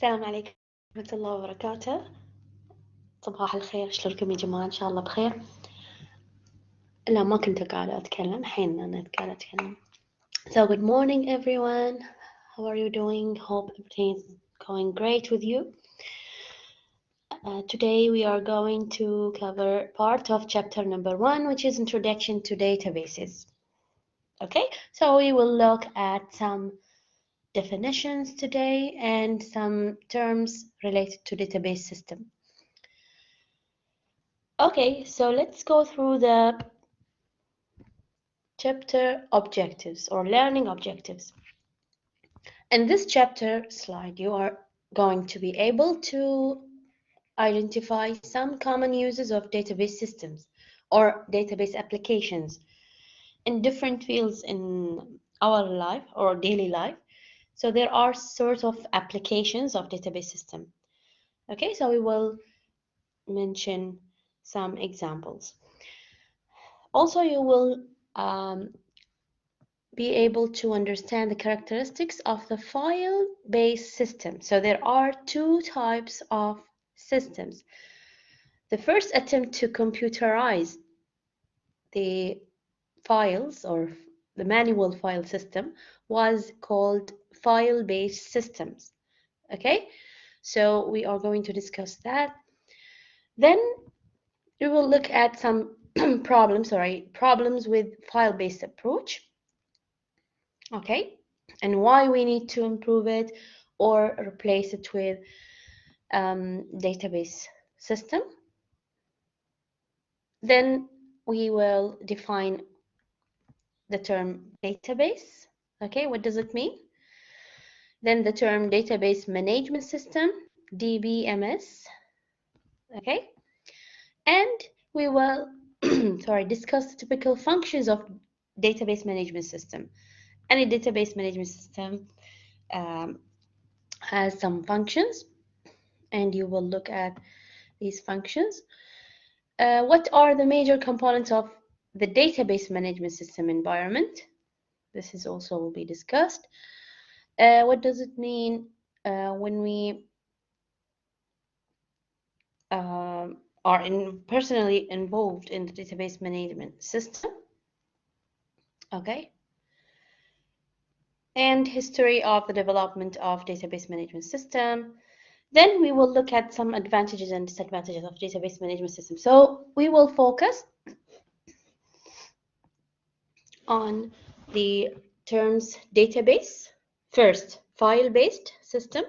السلام عليكم ورحمة الله وبركاته. صباح الخير، شلونكم يا جماعة؟ إن شاء الله بخير. لا، ما كنت قاعدة أتكلم، الحين أنا قاعدة أتكلم. So good morning everyone. How are you doing? Hope everything is going great with you. Today we are going to cover part of chapter number 1, which is Introduction to Databases. Okay, so we will look at some definitions today and some terms related to database system. Okay, so let's go through the chapter objectives or learning objectives. In this chapter slide, you are going to be able to identify some common uses of database systems or database applications in different fields in our life or daily life. So there are sorts of applications of database system. Okay, so we will mention some examples. Also, you will be able to understand the characteristics of the file-based system. So there are two types of systems. The first attempt to computerize the files or the manual file system was called file-based systems. Okay, so we are going to discuss that. Then we will look at some problems with file-based approach. Okay, and why we need to improve it or replace it with database system. Then we will define the term database. Okay, what does it mean? Then the term database management system, DBMS. Okay, and we will discuss the typical functions of database management system. Any database management system has some functions, and you will look at these functions. What are the major components of the database management system environment? This is also will be discussed. What does it mean when we are personally involved in the database management system? Okay. And history of the development of database management system. Then we will look at some advantages and disadvantages of database management system. So we will focus on the terms database. First, file-based system.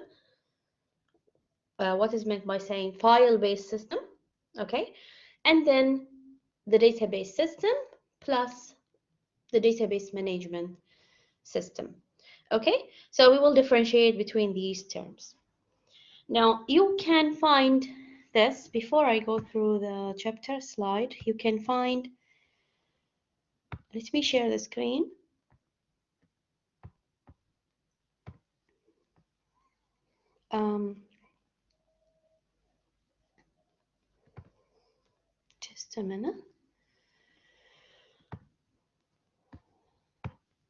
What is meant by saying file-based system? Okay, and then the database system plus the database management system. Okay, so we will differentiate between these terms. Now you can find this, before I go through the chapter slide, you can find, let me share the screen. Just a minute.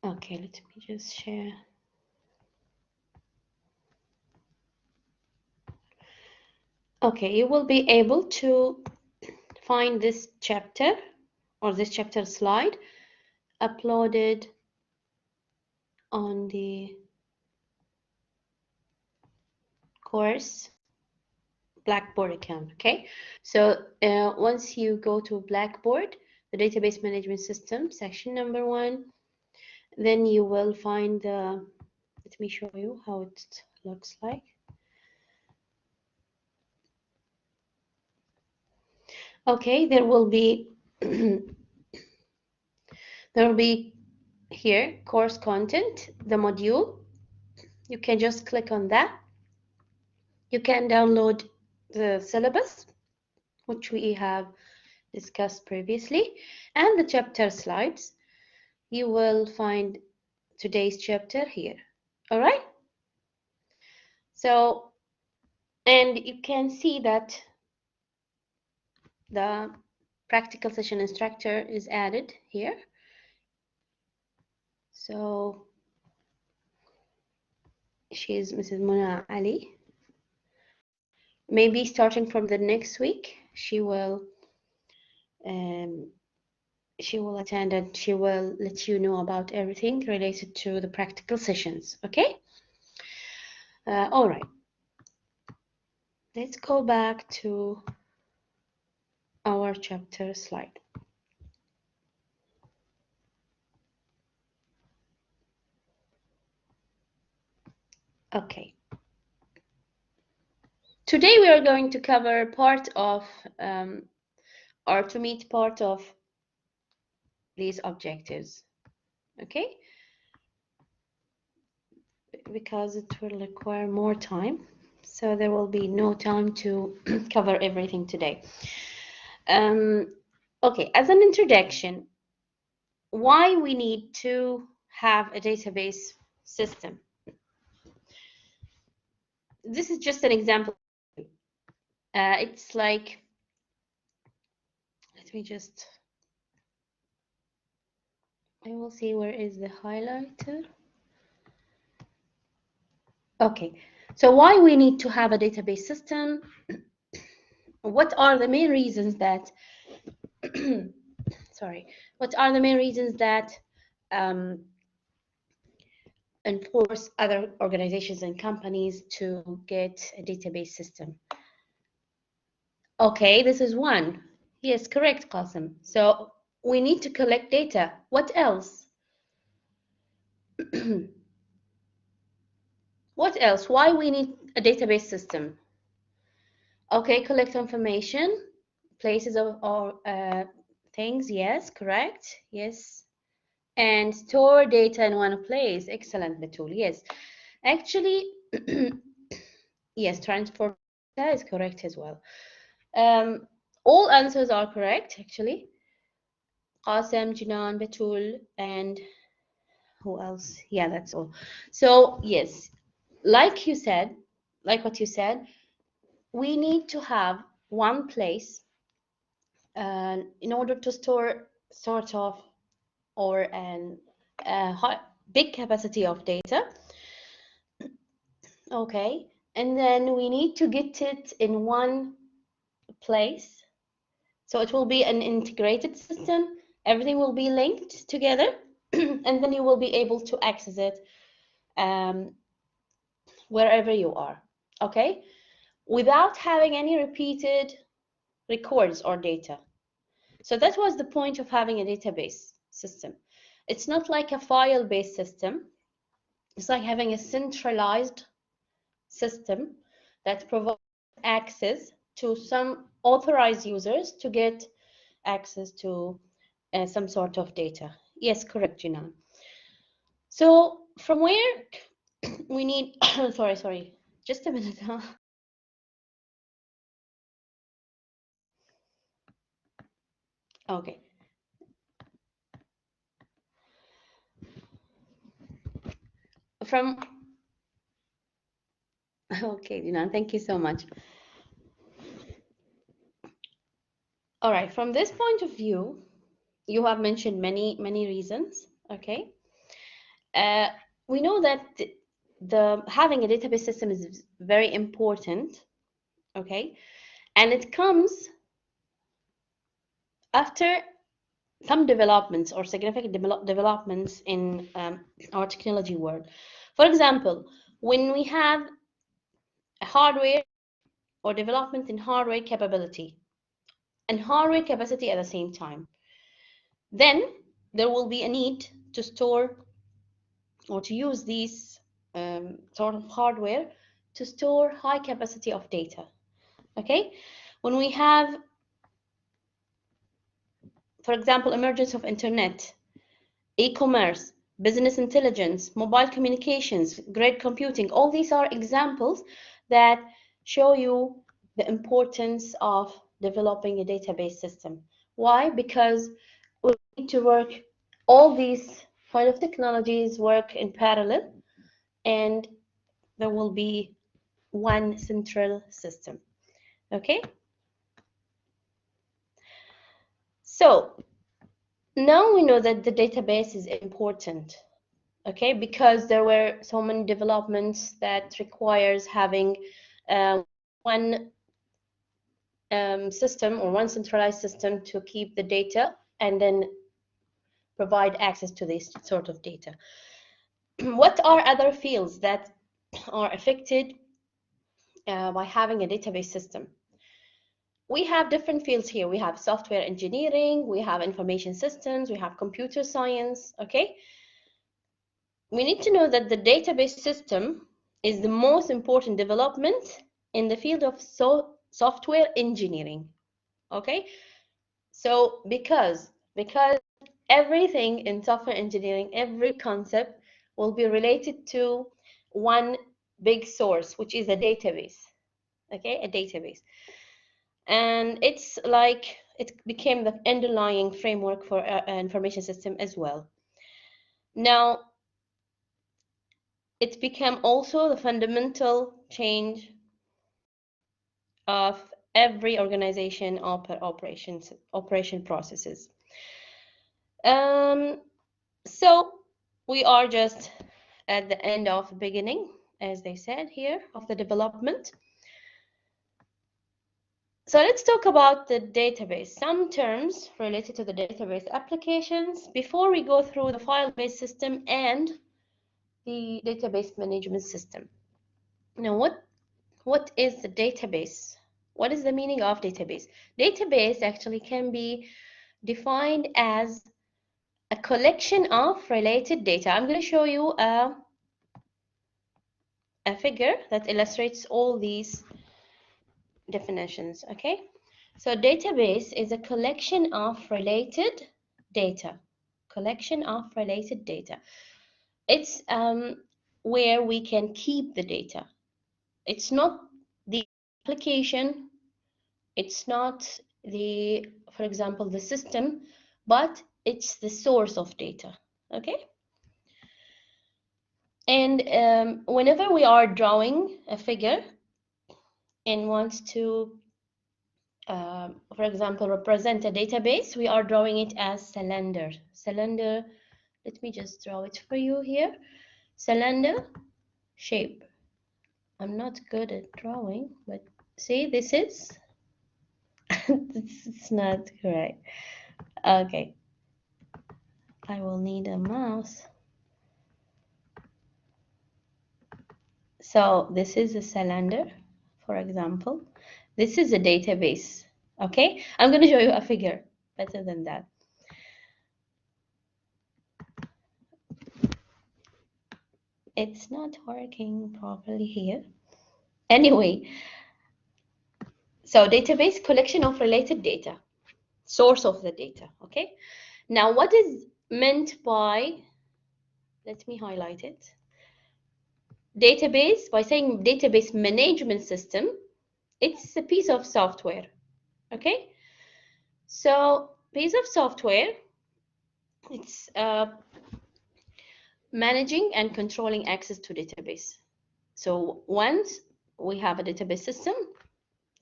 Okay, let me just share. Okay, you will be able to find this chapter or this chapter slide uploaded on the course Blackboard account. Okay, so once you go to Blackboard, the database management system section number 1, then you will find the, let me show you how it looks like. Okay, there will be here course content, the module. You can just click on that. You can download the syllabus, which we have discussed previously, and the chapter slides. You will find today's chapter here. All right, so, and you can see that the practical session instructor is added here. So she is Mrs. Mona Ali. maybe starting from the next week, she will attend and she will let you know about everything related to the practical sessions. Okay. All right. Let's go back to our chapter slide. Okay. Today we are going to cover part of or to meet part of these objectives. Okay. Because it will require more time, so there will be no time to cover everything today. Okay, as an introduction, why we need to have a database system. This is just an example. It's like, let me just, I will see where is the highlighter. Okay, so why we need to have a database system? What are the main reasons that sorry, what are the main reasons that enforce other organizations and companies to get a database system? Okay, this is one. Yes, correct, Qasim. So we need to collect data. What else? What else? Why we need a database system? Okay, collect information, places of or things. Yes, correct. Yes, and store data in one place. Excellent, Batul. Yes, actually, yes, transform data is correct as well. All answers are correct, actually. Qasim, Jinan, Batul, and who else? Yeah, that's all. So, yes, like you said, like what you said, we need to have one place in order to store sort of or an big capacity of data. Okay, and then we need to get it in one place. So it will be an integrated system. Everything will be linked together, and then you will be able to access it wherever you are. Okay, without having any repeated records or data. So that was the point of having a database system. It's not like a file-based system. It's like having a centralized system that provides access to some authorized users to get access to some sort of data. Yes, correct, Jinan. So from where we need, sorry, just a minute. Huh? Okay. From, okay, Jinan, thank you so much. All right, from this point of view, you have mentioned many reasons. Okay, we know that the having a database system is very important. Okay, and it comes after some developments or significant developments in our technology world. For example, when we have a hardware or development in hardware capability and hardware capacity at the same time, then there will be a need to store or to use these sort of hardware to store high capacity of data. Okay, when we have, for example, emergence of internet, e-commerce, business intelligence, mobile communications, grid computing, all these are examples that show you the importance of developing a database system. Why? Because we need to work, all these kind of technologies work in parallel, and there will be one central system. Okay, so now we know that the database is important. Okay, because there were so many developments that requires having one system or one centralized system to keep the data and then provide access to this sort of data. What are other fields that are affected by having a database system? We have different fields here. We have software engineering, we have information systems, we have computer science, okay? We need to know that the database system is the most important development in the field of software engineering, okay? So because everything in software engineering, every concept will be related to one big source, which is a database, okay? A database. And it's like it became the underlying framework for an information system as well. Now, it became also the fundamental change of every organization operation processes. So we are just at the end of the beginning, as they said here, of the development. So let's talk about the database, some terms related to the database applications before we go through the file-based system and the database management system. Now, what is the database? What is the meaning of database? Database actually can be defined as a collection of related data. I'm going to show you a figure that illustrates all these definitions, okay? So database is a collection of related data. Collection of related data. It's where we can keep the data. It's not the application, it's not the, for example, the system, but it's the source of data, okay? And whenever we are drawing a figure and want to, for example, represent a database, we are drawing it as cylinder. Cylinder, let me just draw it for you here. Cylinder shape. I'm not good at drawing, but see, this is, it's not correct. Okay, I will need a mouse. So this is a cylinder, for example. This is a database, okay? I'm going to show you a figure better than that. It's not working properly here. Anyway, so database, collection of related data, source of the data, okay? Now, what is meant by, let me highlight it. Database, by saying database management system, it's a piece of software, okay? So piece of software, it's managing and controlling access to database. So once we have a database system,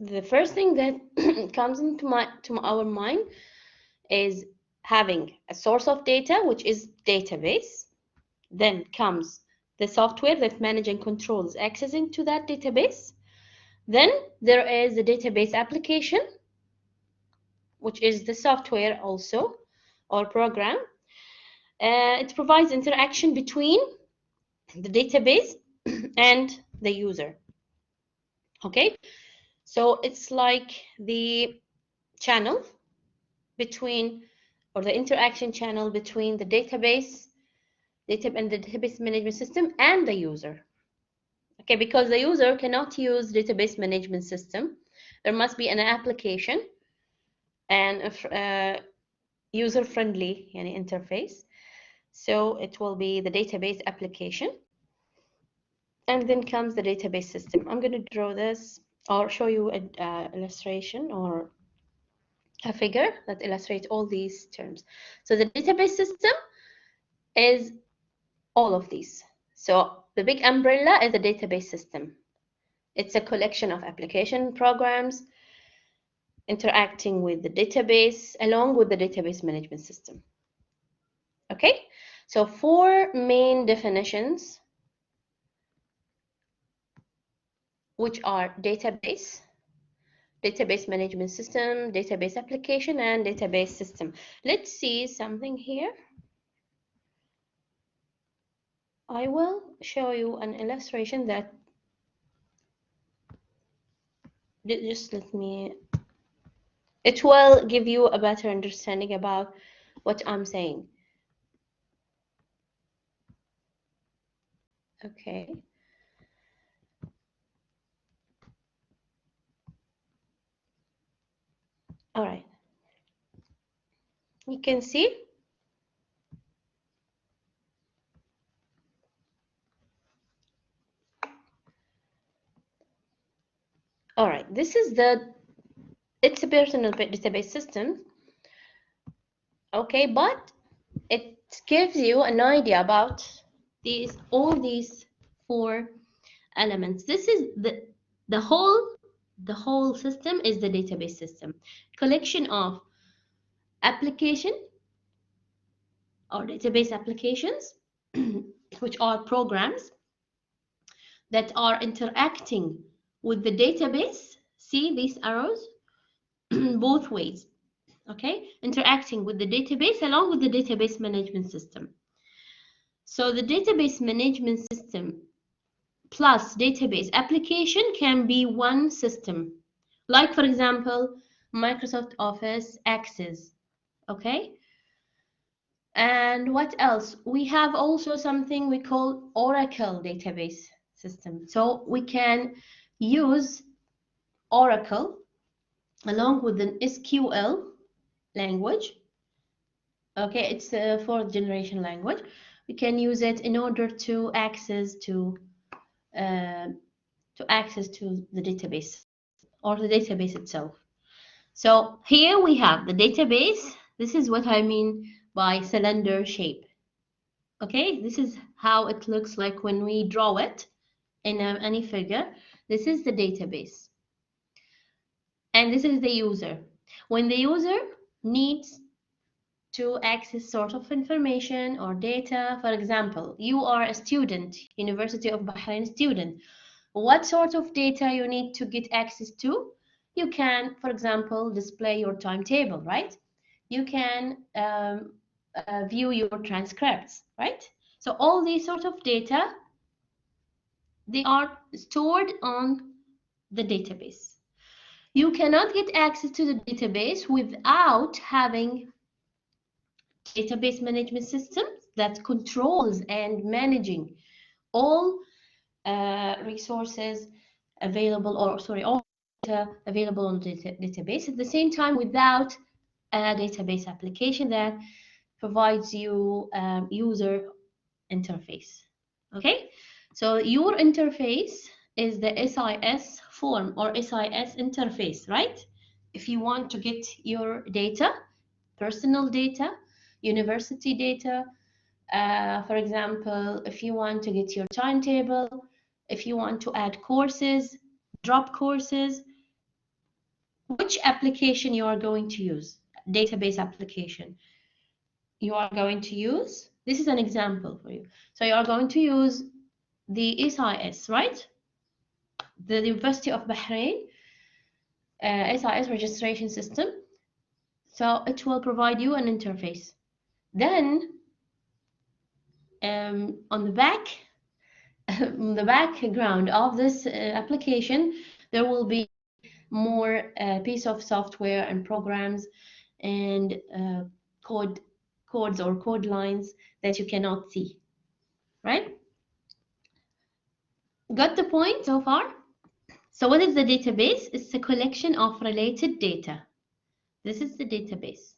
the first thing that comes into our mind is having a source of data, which is database. Then comes the software that manages and controls accessing to that database. Then there is the database application, which is the software also, or program. It provides interaction between the database and the user. Okay, so it's like the channel between, or the interaction channel between the database and the database management system and the user. Okay, because the user cannot use database management system, there must be an application and a user-friendly interface. So it will be the database application, and then comes the database system. I'm going to draw this or show you an illustration or a figure that illustrates all these terms. So the database system is all of these. So the big umbrella is the database system. It's a collection of application programs interacting with the database along with the database management system. Okay, so 4 main definitions, which are database, database management system, database application, and database system. Let's see something here. I will show you an illustration that just let me, it will give you a better understanding about what I'm saying. Okay. All right. You can see. All right. This is it's a personal database system. Okay, but it gives you an idea about all these four elements. This is the whole system is the database system, collection of application or database applications which are programs that are interacting with the database. See these arrows both ways. Okay, interacting with the database along with the database management system. So the database management system plus database application can be one system. Like, for example, Microsoft Office Access. Okay. And what else? We have also something we call Oracle database system. So we can use Oracle along with an SQL language. Okay, it's a fourth generation language. We can use it in order to access to the database or the database itself. So here we have the database. This is what I mean by cylinder shape. Okay, this is how it looks like when we draw it in any figure. This is the database. And this is the user. When the user needs to access sort of information or data, for example, you are a student, University of Bahrain student. What sort of data you need to get access to? You can, for example, display your timetable, right? You can view your transcripts, right? So all these sort of data, they are stored on the database. You cannot get access to the database without having database management system that controls and managing all resources available, or sorry, all data available on the database at the same time without a database application that provides you user interface. Okay, so your interface is the SIS form or SIS interface, right? If you want to get your data, personal data, university data, for example, if you want to get your timetable, if you want to add courses, drop courses, which application you are going to use? Database application. You are going to use, this is an example for you. So you are going to use the SIS, right? The University of Bahrain SIS registration system. So it will provide you an interface. Then on the background of this application, there will be more piece of software and programs and codes or code lines that you cannot see, right? Got the point so far? So what is the database? It's a collection of related data. This is the database.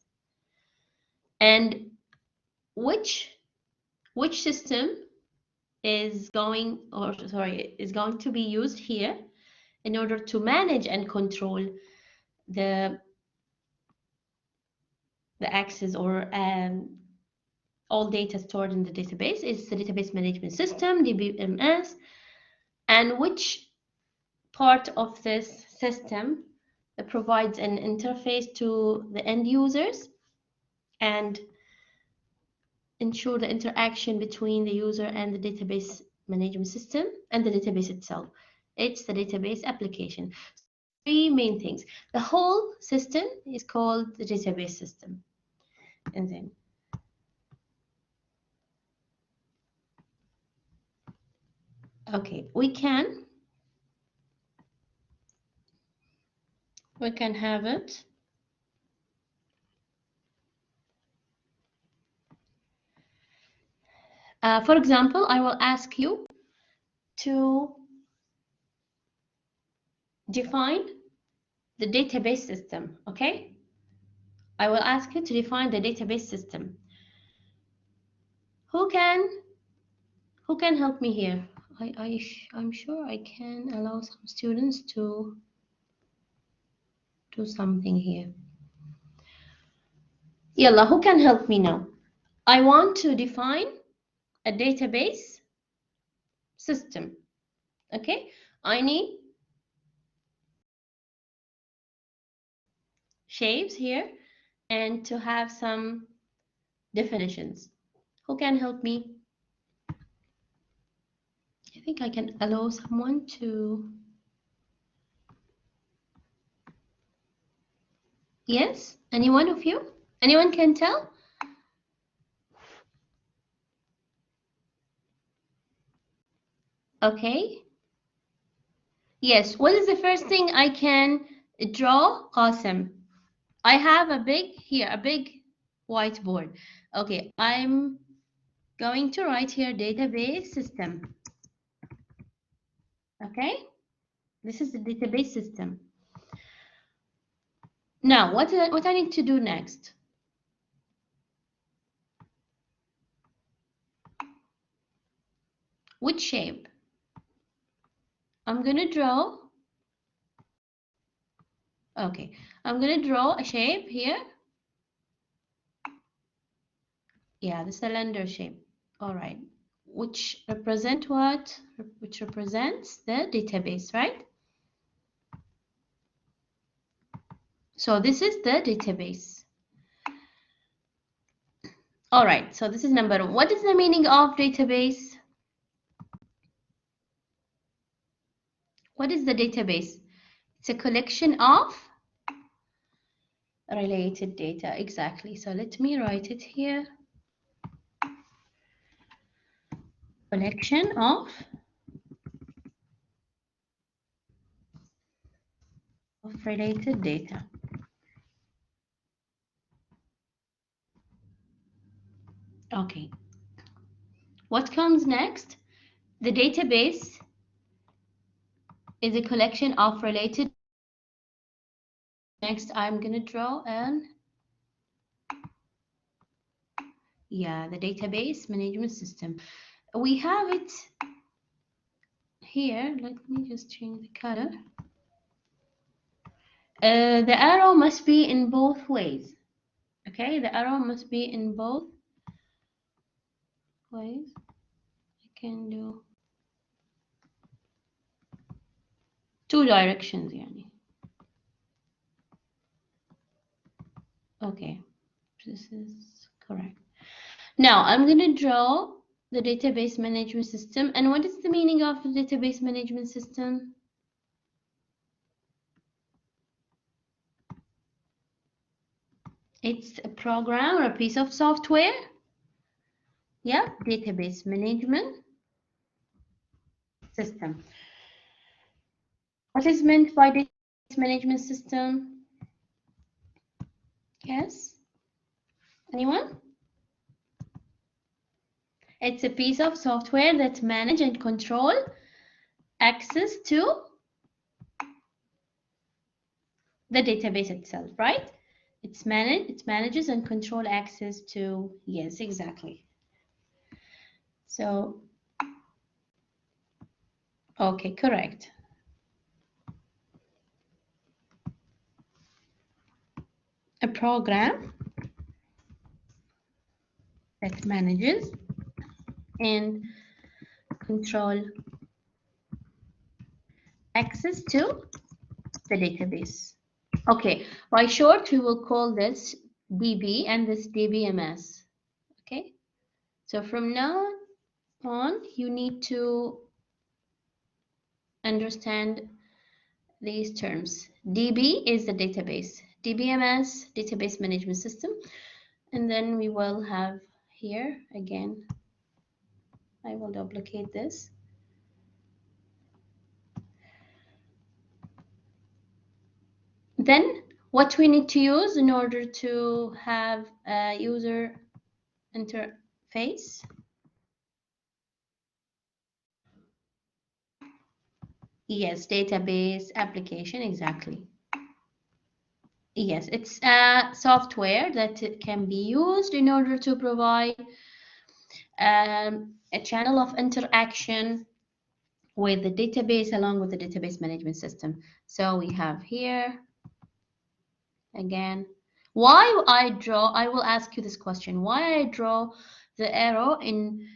And which system is going to be used here in order to manage and control the access or all data stored in the database is the database management system, DBMS, and which part of this system provides an interface to the end users and ensure the interaction between the user and the database management system and the database itself. It's the database application. three main things. The whole system is called the database system. And then okay, we can have it. For example, I will ask you to define the database system, okay? I will ask you to define the database system. Who can help me here? I'm sure I can allow some students to do something here. Yalla, who can help me now? I want to define a database system, okay? I need shapes here and to have some definitions. Who can help me? I think I can allow someone to. Yes? Any one of you? Anyone can tell? Okay. Yes. What is the first thing I can draw, Qasim? I have a big whiteboard. Okay, I'm going to write here database system. Okay, this is the database system. Now, what I need to do next? Which shape? I'm gonna draw. Okay, I'm gonna draw a shape here. Yeah, the cylinder shape. All right, which represent what? Which represents the database, right? So this is the database. All right, so this is number one. What is the meaning of database? What is the database? It's a collection of related data. Exactly. So let me write it here. Collection of related data. Okay. What comes next? The database is a collection of related. Next, I'm going to draw the database management system. We have it here. Let me just change the color. The arrow must be in both ways. Okay, the arrow must be in both ways. I can do two directions, yani. Okay, this is correct. Now I'm going to draw the database management system. And what is the meaning of the database management system? It's a program or a piece of software. Yeah, database management system. What is meant by database management system? Yes? Anyone? It's a piece of software that manages and control access to the database itself, right? It manages and control access to, yes, exactly. So, okay, correct. A program that manages and control access to the database. Okay, by short, we will call this DB and this DBMS. Okay, so from now on, you need to understand these terms. DB is the database, DBMS, database management system, and then we will have here again, I will duplicate this. Then what we need to use in order to have a user interface. Yes, database application, exactly. Yes, it's a software that can be used in order to provide a channel of interaction with the database along with the database management system. So we have here again, why I will ask you this question, why I draw the arrow in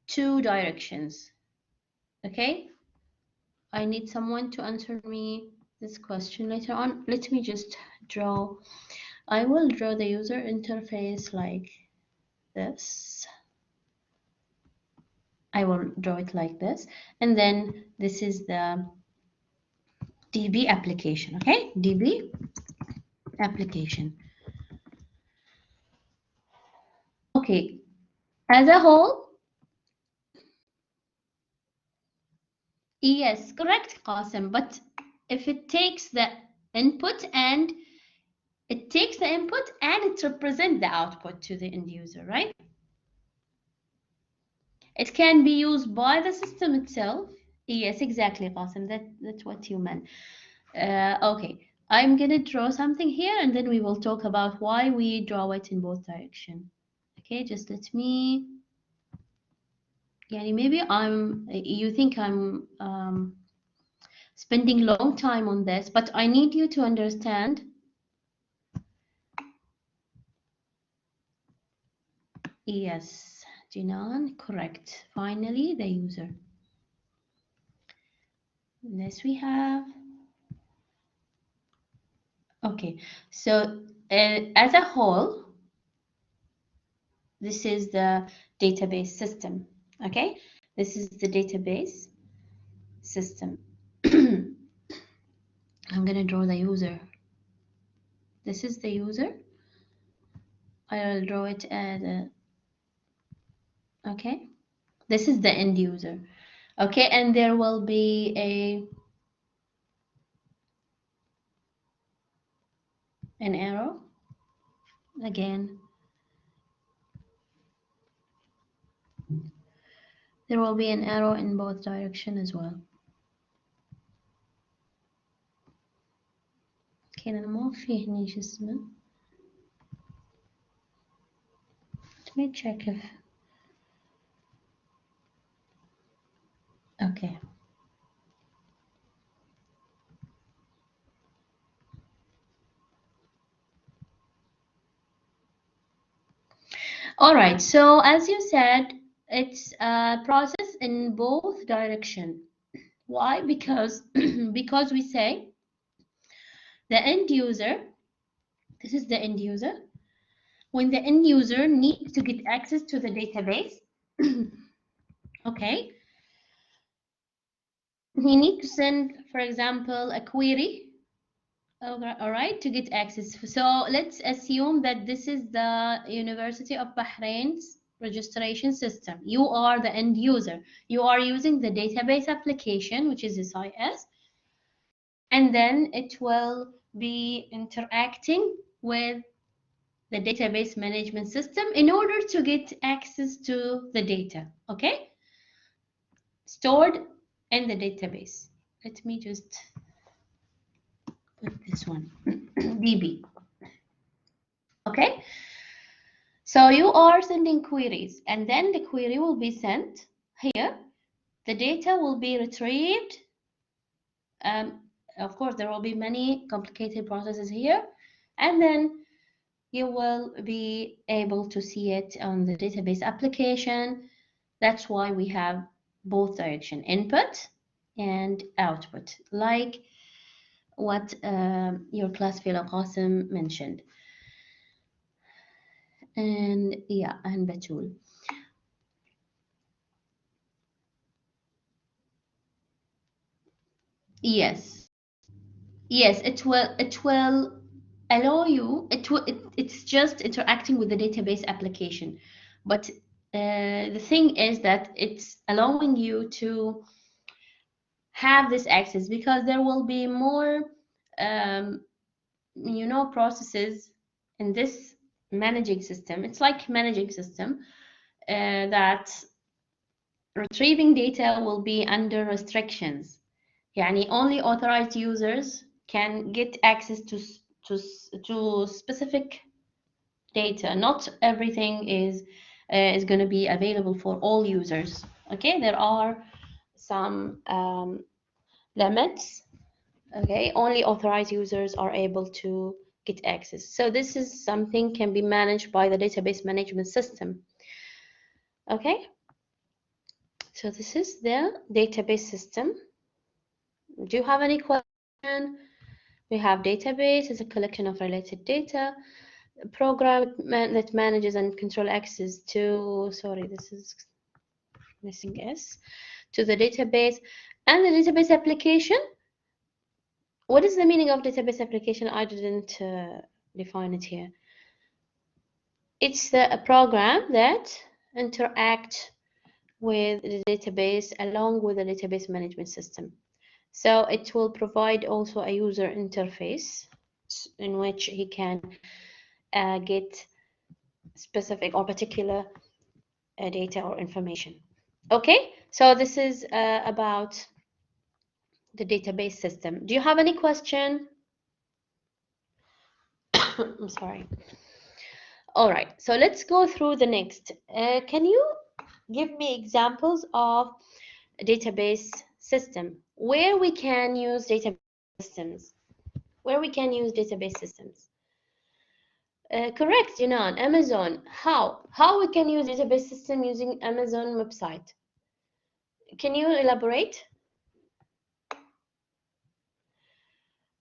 two directions. Okay, I need someone to answer me this question later on. Let me just draw. I will draw the user interface like this. I will draw it like this, and then this is the DB application. Okay, DB application. Okay, as a whole, yes, correct, Qasim. But if it takes the input and it represents the output to the end user, right? It can be used by the system itself. Yes, exactly, Qasim. That's what you meant. Okay, I'm gonna draw something here, and then we will talk about why we draw it in both directions. Okay, just let me. Yeah, maybe you think I'm spending long time on this, but I need you to understand. Yes, Jinan, correct. Finally, the user. This we have. Okay, so as a whole, this is the database system. Okay, this is the database system. I'm gonna draw the user. This is the user. I'll draw it as a, okay. This is the end user. Okay, and there will be an arrow again. There will be an arrow in both directions as well. Okay, أنا ما في هني شو اسمه. Let me check if. Okay. All right, so as you said, it's a process in both direction. Why? Because because we say the end user, this is the end user. When the end user needs to get access to the database, okay, he needs to send, for example, a query. All right, to get access. So let's assume that this is the University of Bahrain's registration system. You are the end user. You are using the database application, which is SIS, and then it will be interacting with the database management system in order to get access to the data, okay? Stored in the database. Let me just put this one, DB. Okay, so you are sending queries, and then the query will be sent here. The data will be retrieved. Of course, there will be many complicated processes here, and then you will be able to see it on the database application. That's why we have both direction, input and output, like what your class fellow Qasim mentioned. And yeah, and Batul. Yes, yes, it will allow you. It's just interacting with the database application, but the thing is that it's allowing you to have this access because there will be more um, processes in this managing system. It's like managing system that retrieving data will be under restrictions. يعني only authorized users can get access to specific data. Not everything is going to be available for all users. Okay, there are some limits. Okay, only authorized users are able to get access. So this is something can be managed by the database management system. Okay, so this is the database system. Do you have any question? We have database is a collection of related data. A program that manages and control access to, sorry, this is missing S, to the database. And the database application. What is the meaning of database application? I didn't define it here. It's a program that interact with the database along with the database management system. So it will provide also a user interface in which he can get specific or particular data or information. Okay, so this is about the database system. Do you have any question? I'm sorry. All right, so let's go through the next. Can you give me examples of a database system where we can use database systems? Where we can use database systems? Correct, Jinan. Amazon. How? How we can use database system using Amazon website? Can you elaborate?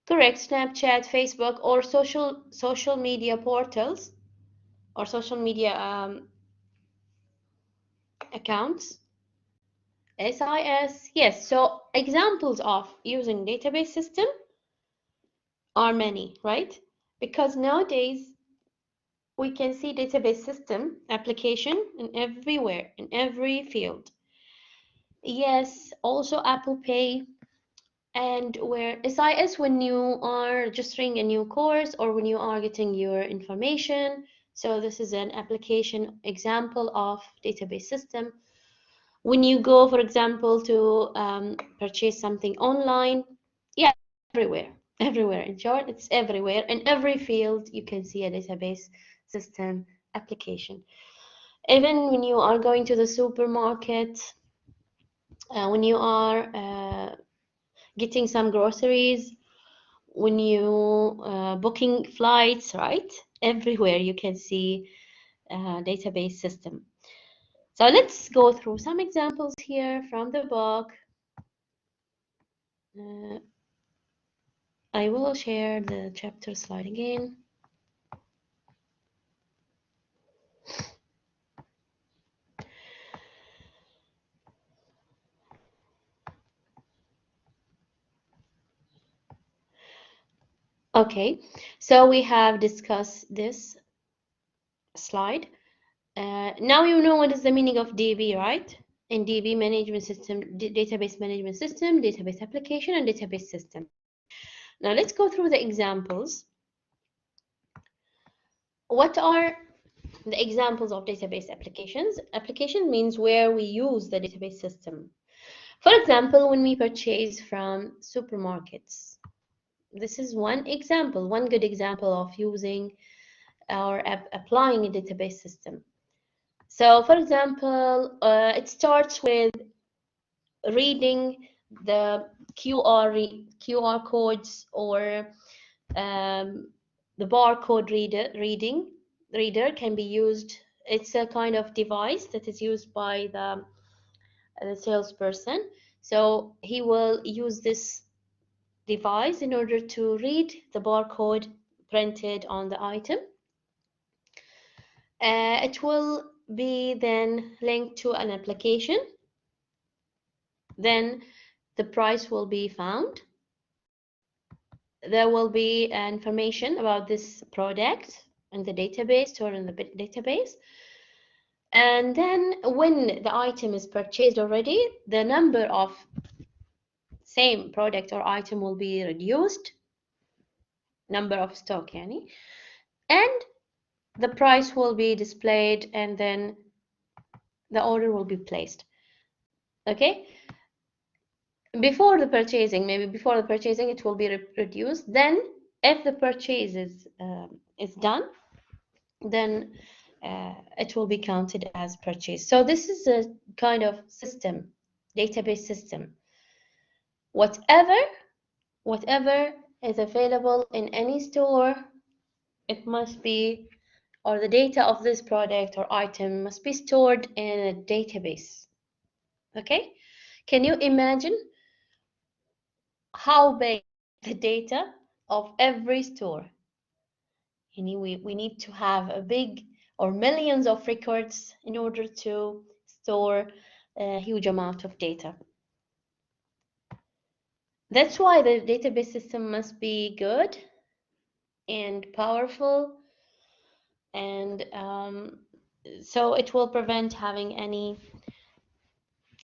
Correct. Snapchat, Facebook, or social media portals or social media accounts. SIS. Yes. So examples of using database system are many, right? Because nowadays we can see database system application in everywhere, in every field. Yes, also Apple Pay, and where SIS when you are registering a new course or when you are getting your information. So this is an application example of database system. When you go, for example, to purchase something online, yeah, everywhere, everywhere. In short, it's everywhere. In every field, you can see a database system application. Even when you are going to the supermarket, when you are getting some groceries, when you booking flights, right? Everywhere you can see database system. So let's go through some examples here from the book. I will share the chapter slide again. Okay, so we have discussed this slide. Now you know what is the meaning of DB, right? In DB management system, database management system, database application, and database system. Now let's go through the examples. What are the examples of database applications? Application means where we use the database system. For example, when we purchase from supermarkets. This is one example, one good example of using or applying a database system. So, for example, it starts with reading the QR codes or the barcode reader can be used. It's a kind of device that is used by the salesperson. So he will use this device in order to read the barcode printed on the item. It will be then linked to an application. Then the price will be found. there will be information about this product in the database, stored in the database. And then when the item is purchased already, the number of same product or item will be reduced, number of stock يعني, and the price will be displayed, and then the order will be placed. Okay, before the purchasing, maybe before the purchasing it will be reduced. Then if the purchase is done, then it will be counted as purchase. So this is a kind of system, database system. Whatever is available in any store, it must be, or the data of this product or item must be stored in a database. Okay, can you imagine how big the data of every store? We need to have a big or millions of records in order to store a huge amount of data. That's why the database system must be good and powerful, and so it will prevent having any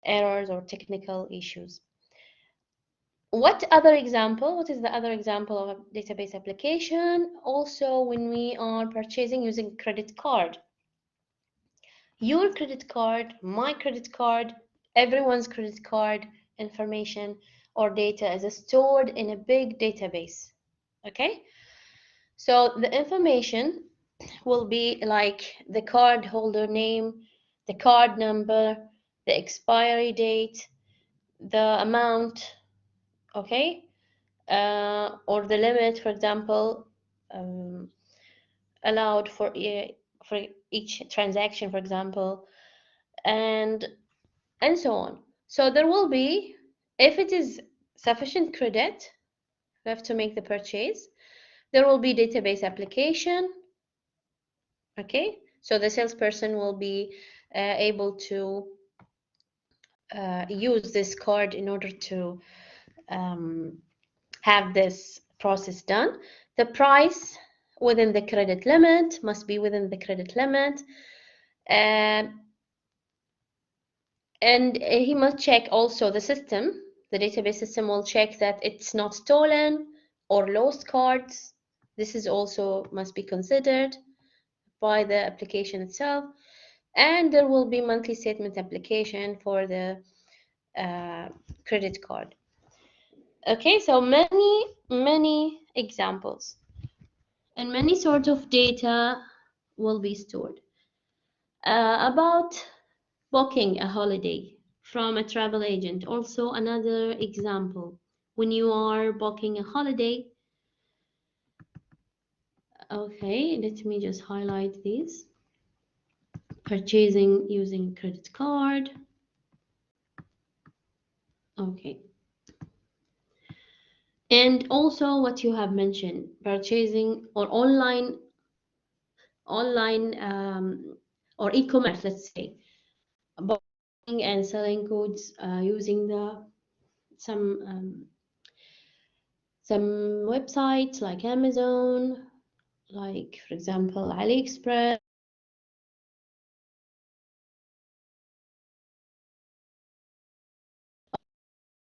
errors or technical issues. What is the other example of a database application? Also, when we are purchasing using credit card. Your credit card, my credit card, everyone's credit card information or data is stored in a big database. Okay, so the information will be like the card holder name, the card number, the expiry date, the amount, okay, or the limit, for example, allowed for each transaction, for example, and so on. So there will be, if it is sufficient credit, you have to make the purchase, there will be database application. Okay, so the salesperson will be able to use this card in order to have this process done. The price within the credit limit must be within the credit limit, and he must check also the system. The database system will check that it's not stolen or lost cards. This is also must be considered by the application itself. And there will be monthly statement application for the credit card. Okay, so many examples, and many sorts of data will be stored. About booking a holiday from a travel agent, also another example. When you are booking a holiday, okay, let me just highlight these. Purchasing using credit card. Okay. And also what you have mentioned, purchasing or online or e-commerce, let's say, buying and selling goods using some websites like Amazon, like for example AliExpress,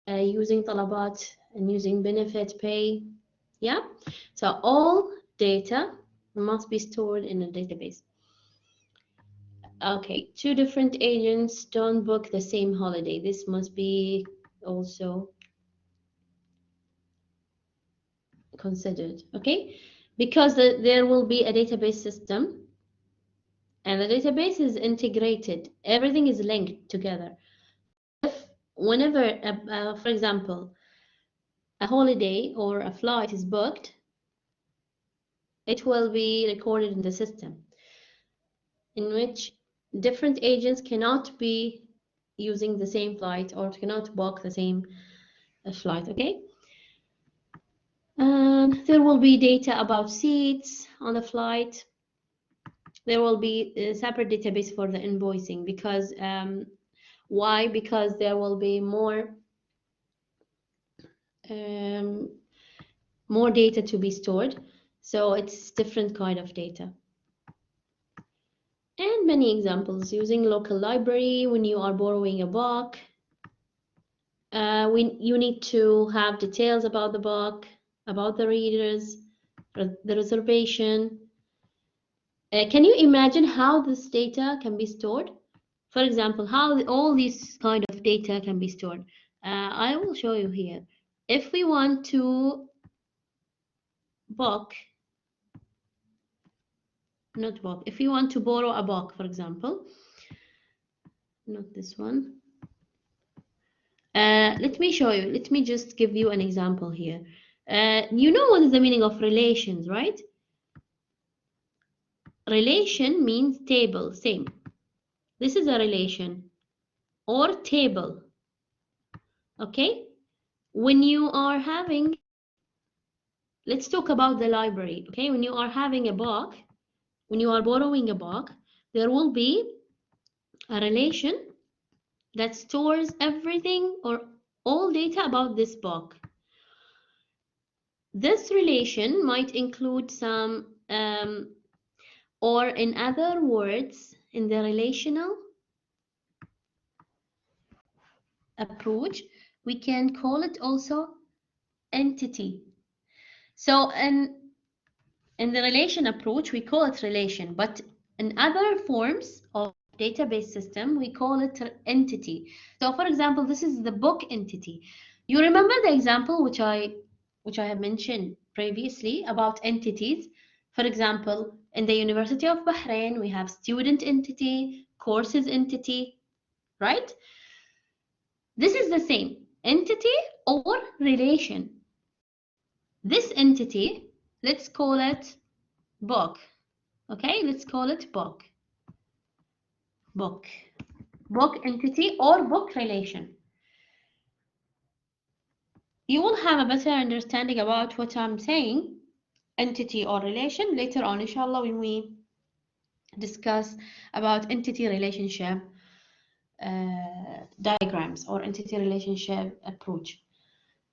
using طلبات and using benefit pay. Yeah, so all data must be stored in a database. Okay, two different agents don't book the same holiday. This must be also considered, okay? Because there will be a database system, and the database is integrated. Everything is linked together. Whenever, for example, a holiday or a flight is booked, it will be recorded in the system, in which different agents cannot be using the same flight or cannot book the same flight, okay? There will be data about seats on the flight. There will be a separate database for the invoicing, because why? Because there will be more more data to be stored. So it's different kind of data. And many examples using local library when you are borrowing a book. You need to have details about the book, about the readers, the reservation. Can you imagine how this data can be stored? For example, how all these kind of data can be stored. I will show you here. If we want to book, not book, if we want to borrow a book, for example, not this one. Let me show you. Let me just give you an example here. You know what is the meaning of relations, right? Relation means table, same. This is a relation or table, okay? When you are having, let's talk about the library, okay? When you are having a book, when you are borrowing a book, there will be a relation that stores everything or all data about this book. This relation might include some, or in other words, in the relational approach, we can call it also entity. So in the relation approach, we call it relation, but in other forms of database system, we call it entity. So for example, this is the book entity. You remember the example which I have mentioned previously about entities. For example, in the University of Bahrain, we have student entity, courses entity, right? This is the same, entity or relation. This entity, let's call it book. Okay, let's call it book. Book. Book entity or book relation. You will have a better understanding about what I'm saying, entity or relation, later on, inshallah, when we discuss about entity relationship diagrams or entity relationship approach.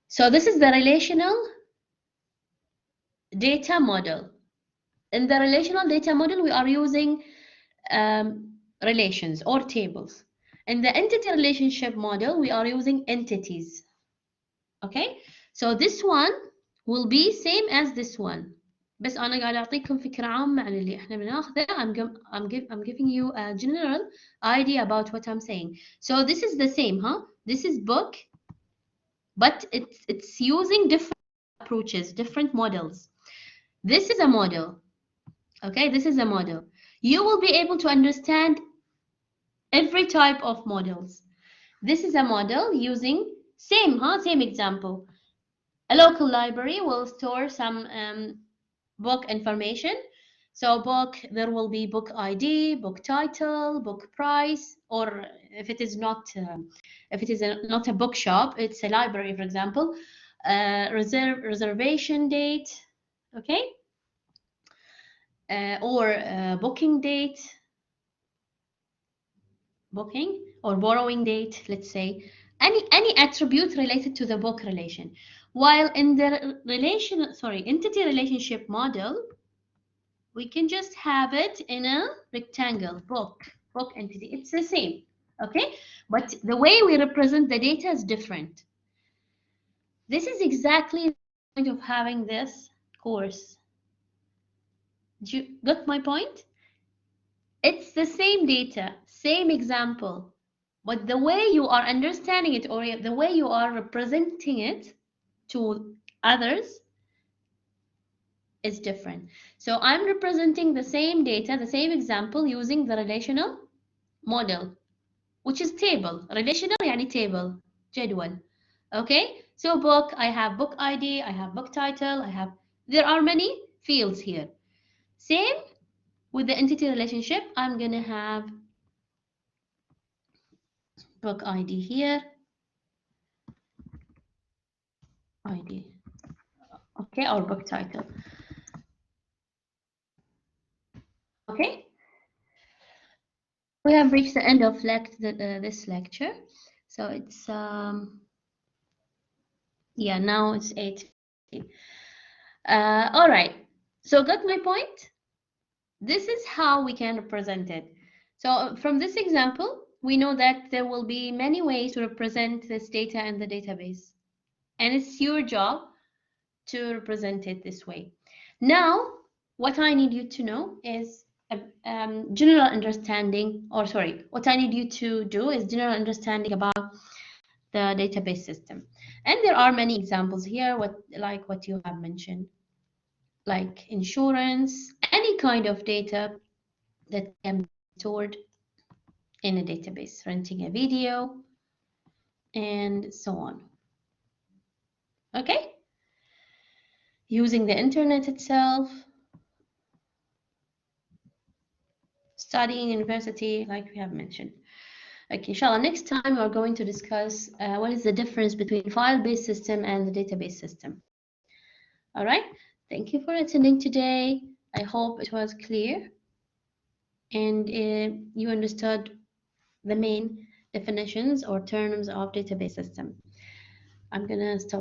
So this is the relational data model. In the relational data model, we are using relations or tables. In the entity relationship model, we are using entities. Okay, so this one will be same as this one. بس أنا قاعدة أعطيكم فكرة عامة عن اللي إحنا بناخذه. I'm giving you a general idea about what I'm saying. So this is the same, huh? This is book, but it's using different approaches, different models. This is a model. Okay, this is a model. You will be able to understand every type of models. This is a model using same, huh? Same example. A local library will store some book information. So book, there will be book ID, book title, book price, or if it is not, not a bookshop, it's a library, for example, reservation date, okay, or booking date, booking or borrowing date, let's say, any attribute related to the book relation. While in the entity relationship model, we can just have it in a rectangle, book entity. It's the same, okay? But the way we represent the data is different. This is exactly the point of having this course. Did you got my point? It's the same data, same example, but the way you are understanding it or the way you are representing it to others is different. So I'm representing the same data, the same example using the relational model, which is table. Relational يعني table, جدول. Okay, so book, I have book ID, I have book title, there are many fields here. Same with the entity relationship, I'm gonna have book ID here, ID, okay, or book title. Okay, we have reached the end of this lecture. So it's yeah, now it's 8:50. All right, so got my point? This is how we can represent it. So from this example, we know that there will be many ways to represent this data in the database. And it's your job to represent it this way. Now, what I need you to know is a general understanding, or sorry, what I need you to do is general understanding about the database system. And there are many examples here, like what you have mentioned, like insurance, any kind of data that can be stored in a database, renting a video, and so on. Okay? Using the internet itself, studying university, like we have mentioned. Okay, inshallah, next time we're going to discuss what is the difference between file-based system and the database system. All right, thank you for attending today. I hope it was clear and you understood the main definitions or terms of database system. I'm gonna stop